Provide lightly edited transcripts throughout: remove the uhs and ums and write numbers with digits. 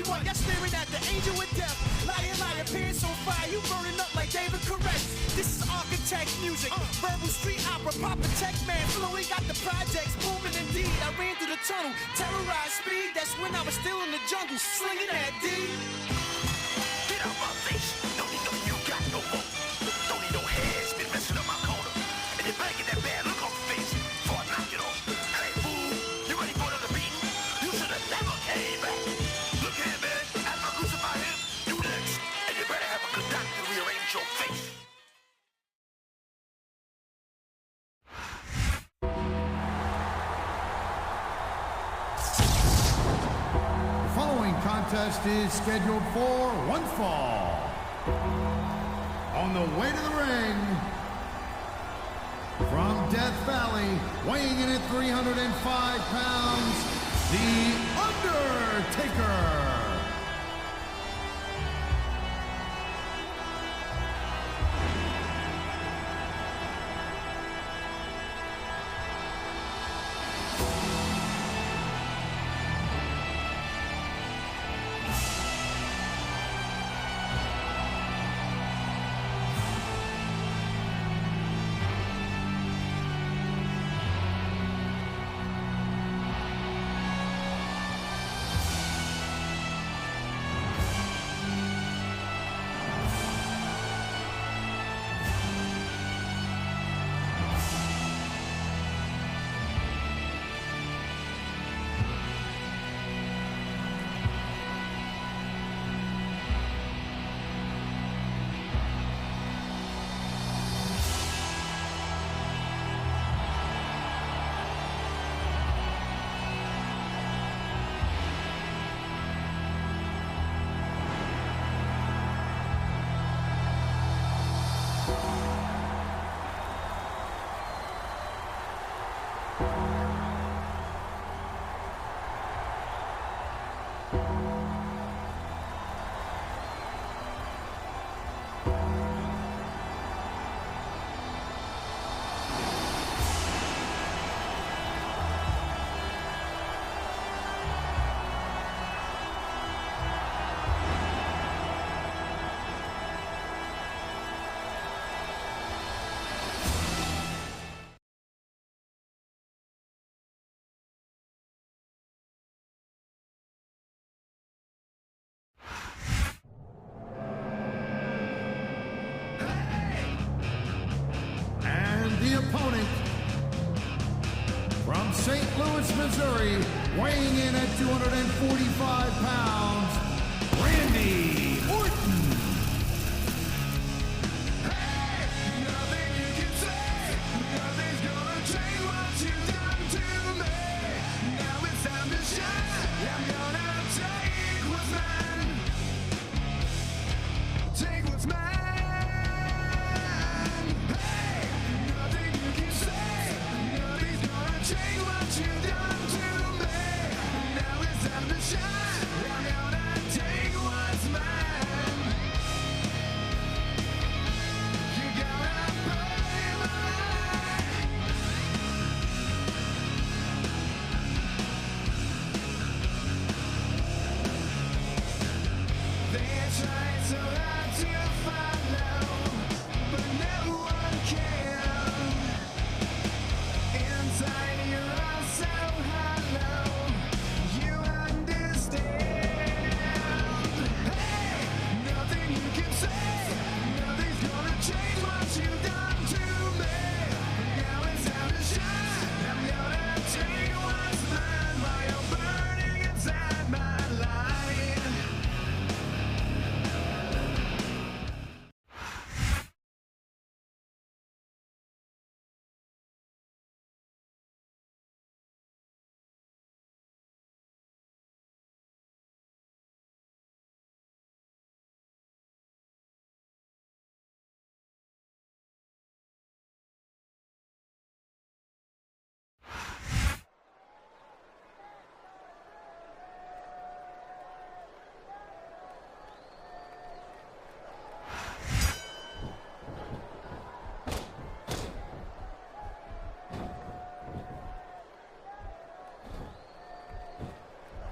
what? Y'all staring at the angel of death. Liar, liar, pants on fire. You burning up like David Correct. This is architect music. Verbal street opera, Papa Tech Man. Flowing got the projects booming indeed. I ran through the tunnel, terrorized speed. That's when I was still in the jungle, slinging that D. Get out my face. Don't need no you got no more. Don't need no heads. Been messing up my corner. And you're back in that bad look on your face. Before I knock it off. Hey, fool. You ready for another beating? You should have never came back. Look here, man. After I crucify him, you next. And you better have a good doctor to rearrange your face. The following contest is scheduled for one fall. On the way to the ring, from Death Valley, weighing in at 305 pounds, The Undertaker. The opponent from St. Louis, Missouri, weighing in at 245 pounds, Randy Orton. Hey, nothing you can say, nothing's gonna change what you've done to me. Now it's time to shine, I'm gonna take what's mine. Take what's mine. Change what you've done to me. Now it's time to shine. I'm gonna take what's mine.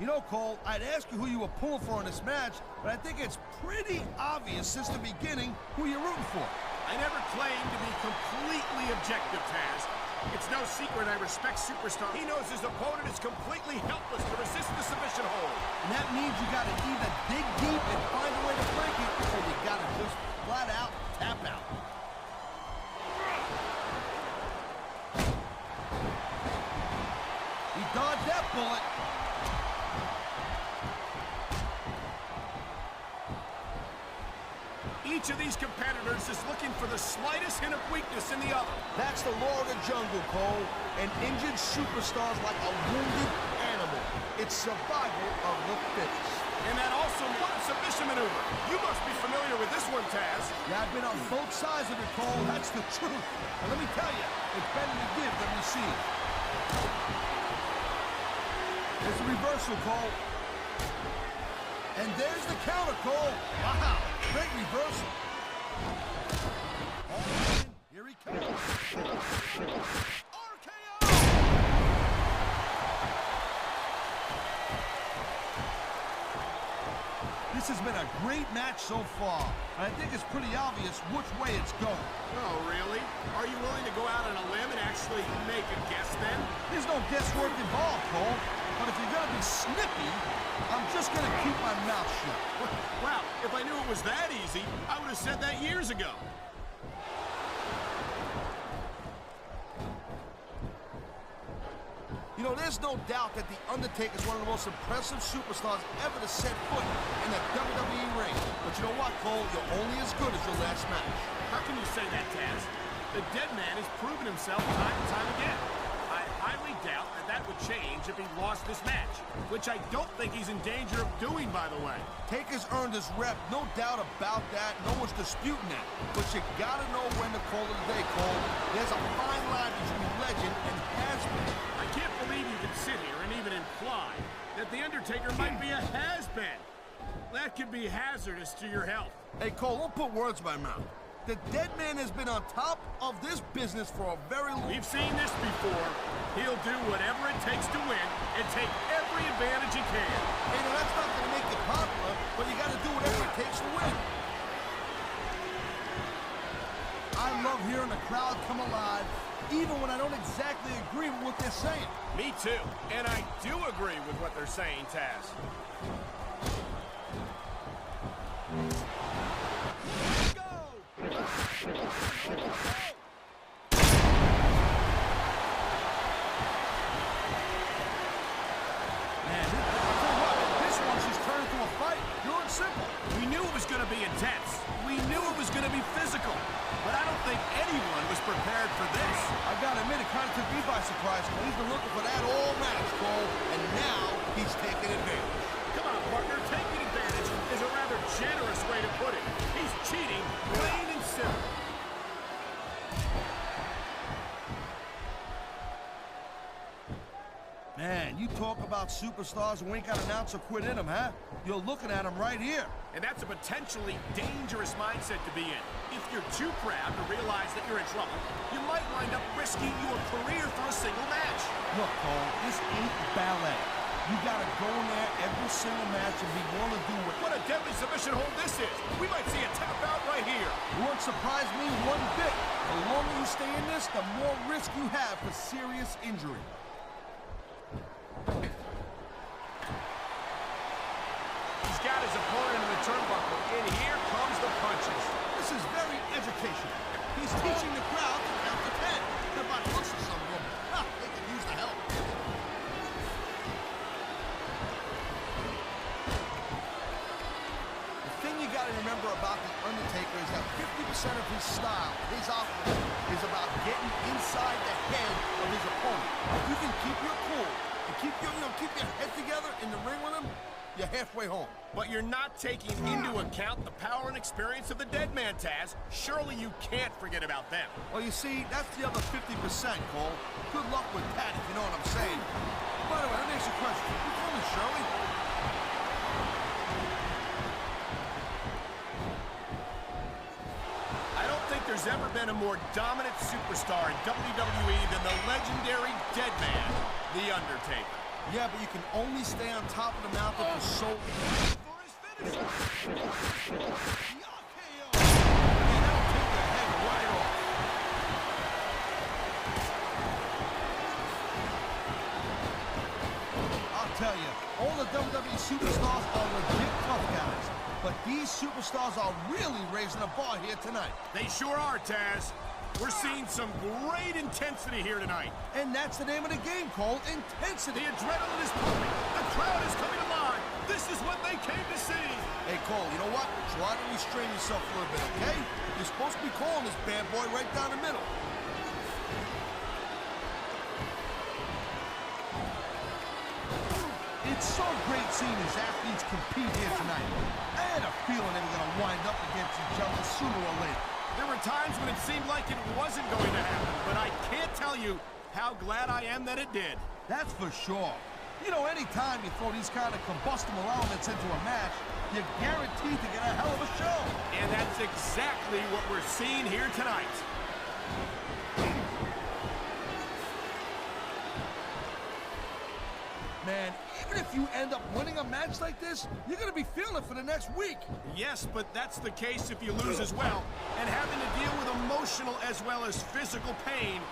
You know, Cole, I'd ask you who you were pulling for in this match, but I think it's pretty obvious since the beginning who you're rooting for. I never claimed to be completely objective, Taz. It's no secret I respect Superstar. He knows his opponent is completely helpless to resist the submission hold. And that means you gotta either dig deep and find a way to break it, or you gotta just flat out tap out. He dodged that bullet. Each of these competitors is looking for the slightest hint of weakness in the other. That's the law of the jungle, Cole. An injured superstar's like a wounded animal. It's survival of the fittest. And that also one submission maneuver. You must be familiar with this one, Taz. Yeah, I've been on both sides of it, Cole. That's the truth. And let me tell you, it's better to give than receive. There's the reversal, Cole. And there's the counter, Cole. Wow, great reversal. Here he comes. RKO! This has been a great match so far. And I think it's pretty obvious which way it's going. Oh, really? Are you willing to go out on a limb and actually make a guess then? There's no guesswork involved, Cole. But if you're gonna be snippy, I'm just gonna keep my mouth shut. Wow, if I knew it was that easy, I would have said that years ago. You know, there's no doubt that The Undertaker is one of the most impressive superstars ever to set foot in the WWE ring. But you know what, Cole? You're only as good as your last match. How can you say that, Taz? The dead man has proven himself time and time again. I highly doubt that that would change if he lost this match, which I don't think he's in danger of doing, by the way. Taker's earned his rep, no doubt about that. No one's disputing that. But you gotta know when to call it a day, Cole. There's a fine line between legend and has-been. I can't believe you can sit here and even imply that The Undertaker might be a has-been. That could be hazardous to your health. Hey, Cole, don't put words in my mouth. The dead man has been on top of this business for a very long time. We've seen this before. He'll do whatever it takes to win and take every advantage he can. Hey, now that's not going to make you popular, but you got to do whatever it takes to win. I love hearing the crowd come alive, even when I don't exactly agree with what they're saying. Me too. And I do agree with what they're saying, Taz. We knew it was going to be intense. We knew it was going to be physical. But I don't think anyone was prepared for this. I gotta admit, it kind of took me by surprise. He's been looking for that all match, Cole, and now he's taking advantage. Come on, partner. Taking advantage is a rather generous way to put it. He's cheating, plain and simple. Man, you talk about superstars who ain't got an ounce of quit in them, huh? You're looking at them right here. And that's a potentially dangerous mindset to be in. If you're too proud to realize that you're in trouble, you might wind up risking your career for a single match. Look, Cole, this ain't ballet. You gotta go in there every single match and be willing to do it. What a deadly submission hold this is. We might see a tap out right here. It won't surprise me one bit. The longer you stay in this, the more risk you have for serious injury. He's got his opponent in the turnbuckle, and here comes the punches. This is very educational. He's teaching the crowd to count to 10. They're about to listen to some of them. They could use the help. The thing you got to remember about The Undertaker is that 50% of his style, his offense, is about getting inside the head of his opponent. If you can keep your cool and keep your head together in the ring with him, you're halfway home. But you're not taking into account the power and experience of the dead man, Taz. Surely you can't forget about them. Well, you see, that's the other 50%, Cole. Good luck with that, if you know what I'm saying. By the way, let me ask you a question. You call me Shirley? I don't think there's ever been a more dominant superstar in WWE than the legendary dead man, The Undertaker. Yeah, but you can only stay on top of the mountain for so long. For his finisher. And that'll take the head right off. I'll tell you, all the WWE superstars are legit tough guys. But these superstars are really raising the bar here tonight. They sure are, Taz. We're seeing some great intensity here tonight. And that's the name of the game, Cole, intensity. The adrenaline is pumping. The crowd is coming alive. This is what they came to see. Hey, Cole, you know what? Try to restrain yourself a little bit, okay? You're supposed to be calling this bad boy right down the middle. It's so great seeing these athletes compete here tonight. I had a feeling they were going to wind up against each other sooner or later. There were times when it seemed like it wasn't going to happen, but I can't tell you how glad I am that it did. That's for sure. You know, anytime you throw these kind of combustible elements into a match, you're guaranteed to get a hell of a show. And that's exactly what we're seeing here tonight. Man, even if you end up winning a match like this, you're going to be feeling it for the next week. Yes, but that's the case if you lose as well. And having to deal with emotional as well as physical pain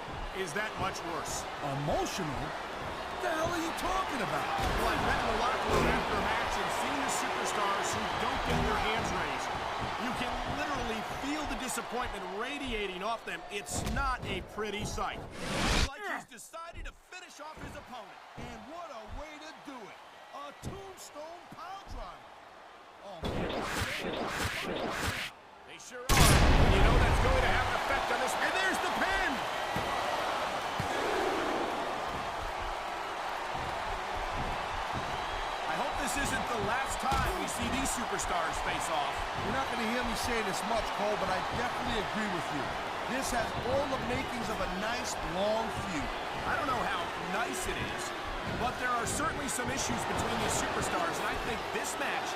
is that much worse. Emotional? What the hell are you talking about? Well, I've been in the locker room after a match and seen the superstars who don't get their hands raised. You can literally feel the disappointment radiating off them. It's not a pretty sight. It's like he's decided to finish off his opponent. And what a way to do it. A tombstone pile driver. Oh, man. They sure are. And you know that's going to have an effect on this. And there's the pin! I hope this isn't the last time we see these superstars face off. You're not going to hear me say this much, Cole, but I definitely agree with you. This has all the makings of a nice, long feud. I don't know how nice it is, but there are certainly some issues between these superstars, and I think this match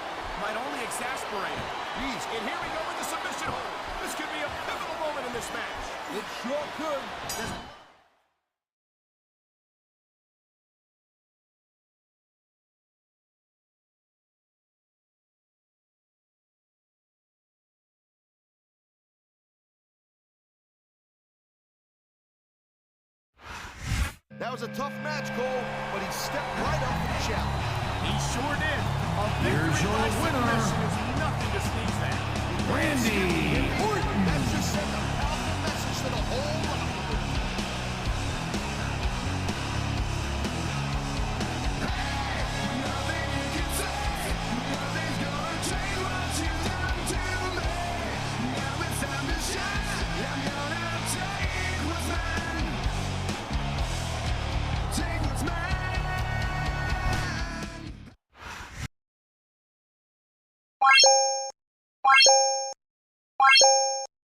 might only exasperate it. Jeez. And here we go with the submission hold. This could be a pivotal moment in this match. It sure could. That was a tough match, Cole, but he stepped right up to the challenge. He sure did. A Here's victory your by winner, submission is nothing to sneeze at. Randy Orton. That just sent a powerful message to the whole